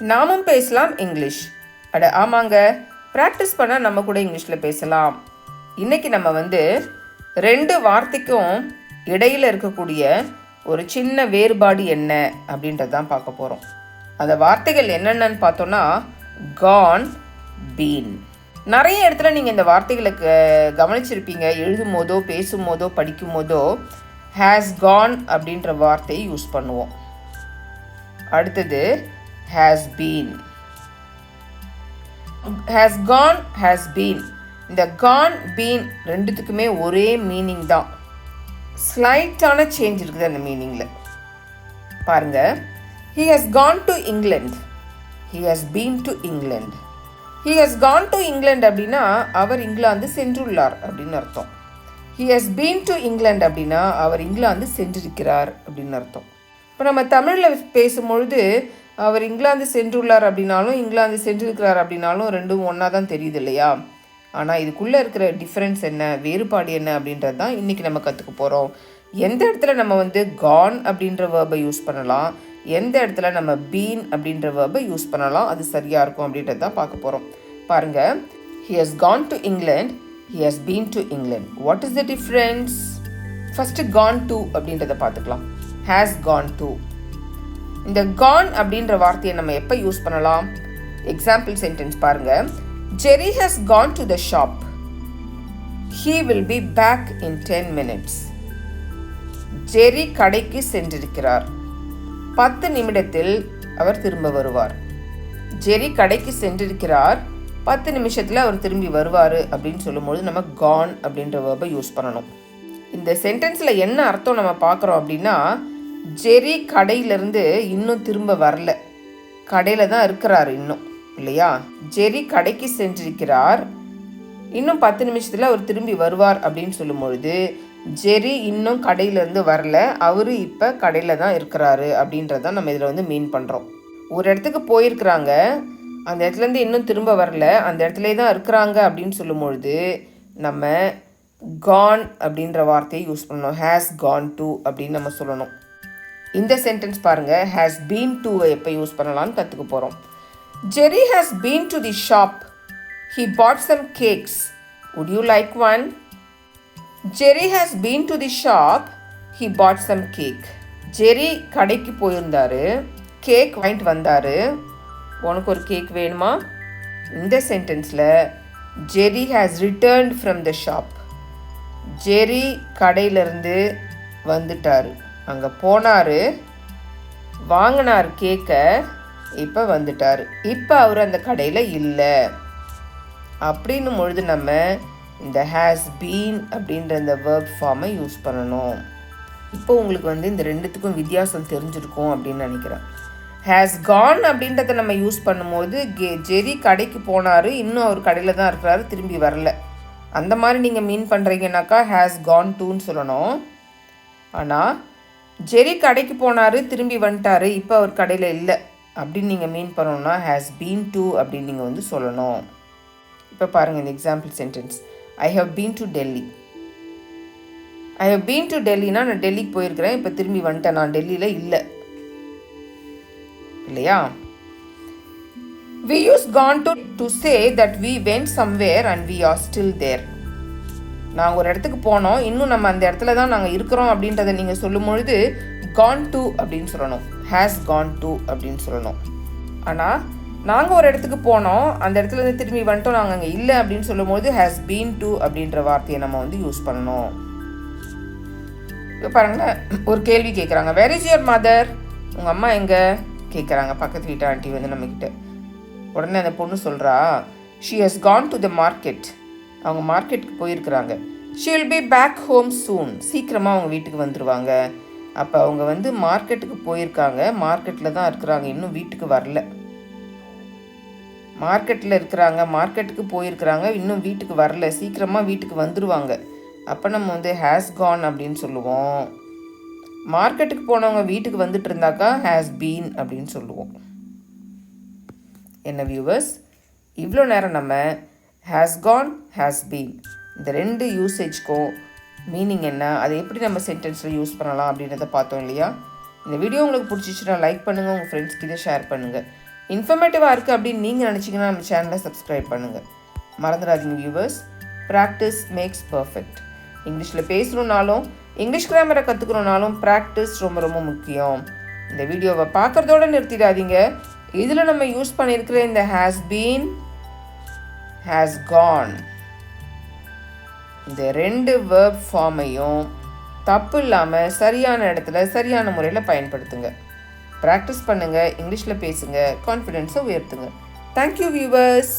நாமும் பேசலாம் இங்கிலீஷ். அட ஆமாங்க, ப்ராக்டிஸ் பண்ணால் நம்ம கூட இங்கிலீஷில் பேசலாம். இன்றைக்கி நம்ம ரெண்டு வார்த்தைக்கும் இடையில் இருக்கக்கூடிய ஒரு சின்ன வேறுபாடு என்ன அப்படின்றது தான் பார்க்க போகிறோம். அந்த வார்த்தைகள் என்னென்னு பார்த்தோன்னா கான், பீன். நிறைய இடத்துல நீங்கள் இந்த வார்த்தைகளை கவனிச்சிருப்பீங்க. எழுதும் போதோ பேசும் போதோ படிக்கும் போதோ ஹேஸ் கான் அப்படின்ற வார்த்தையை யூஸ் பண்ணுவோம். அடுத்தது has been. has gone, has been. இந்த gone, been ரெண்டுத்துக்குமே ஒரே மீனிங் தான். ஸ்லைட்டான சேஞ்ச் இருக்குது அந்த மீனிங்கில். பாருங்க, he has gone to England, he has been to England. he has gone to England அப்படின்னா அவர் இங்கிலாந்து சென்றுள்ளார் அப்படின்னு அர்த்தம். he has been to England அப்படின்னா அவர் இங்கிலாந்து சென்றிருக்கிறார் அப்படின்னு அர்த்தம். இப்போ நம்ம தமிழில் பேசும்பொழுது அவர் இங்கிலாந்து சென்றுள்ளார் அப்படின்னாலும் இங்கிலாந்து சென்றிருக்கிறார் அப்படின்னாலும் ரெண்டும் ஒன்றா தான் தெரியுது இல்லையா? ஆனால் இதுக்குள்ளே இருக்கிற டிஃப்ரென்ஸ் என்ன, வேறுபாடு என்ன அப்படின்றது தான் இன்றைக்கி நம்ம கற்றுக்க போகிறோம். எந்த இடத்துல நம்ம கான் அப்படின்ற வேர்பை யூஸ் பண்ணலாம், எந்த இடத்துல நம்ம பீன் அப்படின்ற வேர்பை யூஸ் பண்ணலாம், அது சரியாக இருக்கும் அப்படின்றது தான் பார்க்க போகிறோம். பாருங்கள், he has gone to England, he has been to England. What is the difference? First gone to அப்படின்றத பார்த்துக்கலாம். has gone to. இந்த gone அப்படின்ற வார்த்தையை நம்ம எப்போ யூஸ் பண்ணலாம்? எக்ஸாம்பிள் சென்டென்ஸ் பாருங்க. Jerry has gone to the shop. He will be back in 10 minutes. ஜெரி கடைக்கு சென்றிருக்கிறார். 10 நிமிடத்தில் அவர் திரும்ப வருவார். ஜெரி கடைக்கு சென்றிருக்கிறார், 10 நிமிஷத்தில் அவர் திரும்பி வருவார் அப்படின்னு சொல்லும்போது நம்ம gone அப்படின்ற வேர்பை யூஸ் பண்ணணும். இந்த சென்டென்ஸில் என்ன அர்த்தம் நம்ம பார்க்குறோம் அப்படின்னா, ஜெரி கடையிலேருந்து இன்னும் திரும்ப வரல, கடையில் தான் இருக்கிறார் இன்னும், இல்லையா? ஜெரி கடைக்கு சென்றிருக்கிறார், இன்னும் 10 நிமிஷத்தில் அவர் திரும்பி வருவார் அப்படின்னு சொல்லும் பொழுது ஜெரி இன்னும் கடையிலேருந்து வரல, அவர் இப்போ கடையில் தான் இருக்கிறாரு அப்படின்றதான் நம்ம இதில் மீன் பண்ணுறோம். ஒரு இடத்துக்கு போயிருக்கிறாங்க, அந்த இடத்துலேருந்து இன்னும் திரும்ப வரல, அந்த இடத்துல தான் இருக்கிறாங்க அப்படின்னு சொல்லும் பொழுது நம்ம கான் அப்படின்ற வார்த்தையை யூஸ் பண்ணணும். ஹேஸ் கான் டு அப்படின்னு நம்ம சொல்லணும். இந்த சென்டென்ஸ் பாருங்கள், ஹேஸ் பீன் டுவை எப்போ யூஸ் பண்ணலான்னு கற்றுக்க போகிறோம். Jerry has been to the shop, he bought some cakes, would you like one? Jerry has been to the shop, he bought some cake. Jerry கடைக்கு போயிருந்தாரு, கேக் வாங்கிட்டு வந்தார், உனக்கு ஒரு கேக் வேணுமா? இந்த சென்டென்ஸில் Jerry has returned from the shop. Jerry கடையிலேருந்து வந்துட்டார், அங்கே போனார், வாங்கினார் கேக்கை, இப்போ வந்துட்டார், இப்போ அவர் அந்த கடையில் இல்லை அப்படின்னும் பொழுது நம்ம இந்த ஹேஸ் பீன் அப்படின்ற இந்த வேர்ப் ஃபார்மை யூஸ் பண்ணணும். இப்போ உங்களுக்கு இந்த ரெண்டுத்துக்கும் வித்தியாசம் தெரிஞ்சிருக்கும் அப்படின்னு நினைக்கிறேன். ஹேஸ் கான் அப்படின்றத நம்ம யூஸ் பண்ணும்போது ஜெரி கடைக்கு போனார், இன்னும் அவர் கடையில் தான் இருக்கிறாரு, திரும்பி வரல, அந்த மாதிரி நீங்கள் மீன் பண்ணுறீங்கன்னாக்கா ஹேஸ் கான் டூன்னு சொல்லணும். ஆனால் ஜெரி கடைக்கு போனார், திரும்பி வந்துட்டார், இப்போ அவர் கடையில் இல்லை அப்படின்னு நீங்கள் மீன் பண்ணணும்னா ஹேஸ் பீன் டு அப்படின்னு நீங்கள் சொல்லணும். இப்போ பாருங்கள் இந்த example sentence. I have been to Delhi. I have been to டெல்லினா நான் டெல்லிக்கு போயிருக்கிறேன், இப்போ திரும்பி வந்துட்டேன், நான் டெல்லியில் இல்லை, இல்லையா? We use gone to say that we went somewhere and we are still there. நாங்கள் ஒரு இடத்துக்கு போனோம், இன்னும் நம்ம அந்த இடத்துல தான் நாங்கள் இருக்கிறோம் அப்படின்றத நீங்கள் சொல்லும் பொழுது gone to அப்படின்னு சொல்லணும், has gone to அப்படின்னு சொல்லணும். ஆனால் நாங்கள் ஒரு இடத்துக்கு போனோம், அந்த இடத்துலேருந்து திரும்பி வந்துட்டோம், நாங்கள் அங்கே இல்லை அப்படின்னு சொல்லும்போது has been to அப்படின்ற வார்த்தையை நம்ம யூஸ் பண்ணணும். இப்போ பாருங்களேன், ஒரு கேள்வி கேட்குறாங்க, வேர் இஸ் யுவர் மதர்? உங்கள் அம்மா எங்கே கேட்குறாங்க பக்கத்து வீட்டு ஆண்டி நம்மக்கிட்ட. உடனே அந்த பொண்ணு சொல்கிறா, she has gone to the market. அவங்க மார்க்கெட்டுக்கு போயிருக்கிறாங்க. She will be back home soon. சீக்கிரமாக அவங்க வீட்டுக்கு வந்துடுவாங்க. அப்போ அவங்க மார்க்கெட்டுக்கு போயிருக்காங்க, மார்க்கெட்டில் தான் இருக்கிறாங்க, இன்னும் வீட்டுக்கு வரல. மார்க்கெட்டில் இருக்கிறாங்க, மார்க்கெட்டுக்கு போயிருக்கிறாங்க, இன்னும் வீட்டுக்கு வரல, சீக்கிரமாக வீட்டுக்கு வந்துடுவாங்க. அப்போ நம்ம ஹேஸ் கான் அப்படின்னு சொல்லுவோம். மார்க்கெட்டுக்கு போனவங்க வீட்டுக்கு வந்துட்டு இருந்தாக்கா ஹேஸ் பீன் அப்படின்னு சொல்லுவோம். என்ன வியூவர்ஸ், இவ்வளோ நேரம் நம்ம ஹேஸ் கான், ஹேஸ் பீன் இந்த ரெண்டு யூசேஜ்க்கும் மீனிங் என்ன, அதை எப்படி நம்ம சென்டென்ஸில் யூஸ் பண்ணலாம் அப்படின்றத பார்த்தோம் இல்லையா? இந்த வீடியோ உங்களுக்கு பிடிச்சிச்சுன்னா லைக் பண்ணுங்கள், உங்கள் ஃப்ரெண்ட்ஸ்க்கு இதை ஷேர் பண்ணுங்கள். இன்ஃபர்மேட்டிவாக இருக்குது அப்படின்னு நீங்கள் நினச்சிங்கன்னா நம்ம சேனலை சப்ஸ்கிரைப் பண்ணுங்கள். மறந்துடாதீங்க வியூவர்ஸ், ப்ராக்டிஸ் மேக்ஸ் பர்ஃபெக்ட். இங்கிலீஷில் பேசணுன்னாலும் இங்கிலீஷ் கிராமரை கற்றுக்கணுன்னாலும் ப்ராக்டிஸ் ரொம்ப ரொம்ப முக்கியம். இந்த வீடியோவை பார்க்குறதோடு நிறுத்திடாதீங்க. இதில் நம்ம யூஸ் பண்ணியிருக்கிற இந்த ஹேஸ் பீன், ஹேஸ் கான், இந்த 2 வேர்ப் ஃபார்மையும் தப்பு இல்லாமல் சரியான இடத்துல சரியான முறையில் பயன்படுத்துங்க. ப்ராக்டிஸ் பண்ணுங்கள், இங்கிலீஷில் பேசுங்க, கான்ஃபிடென்ஸை உயர்த்துங்க. Thank you viewers.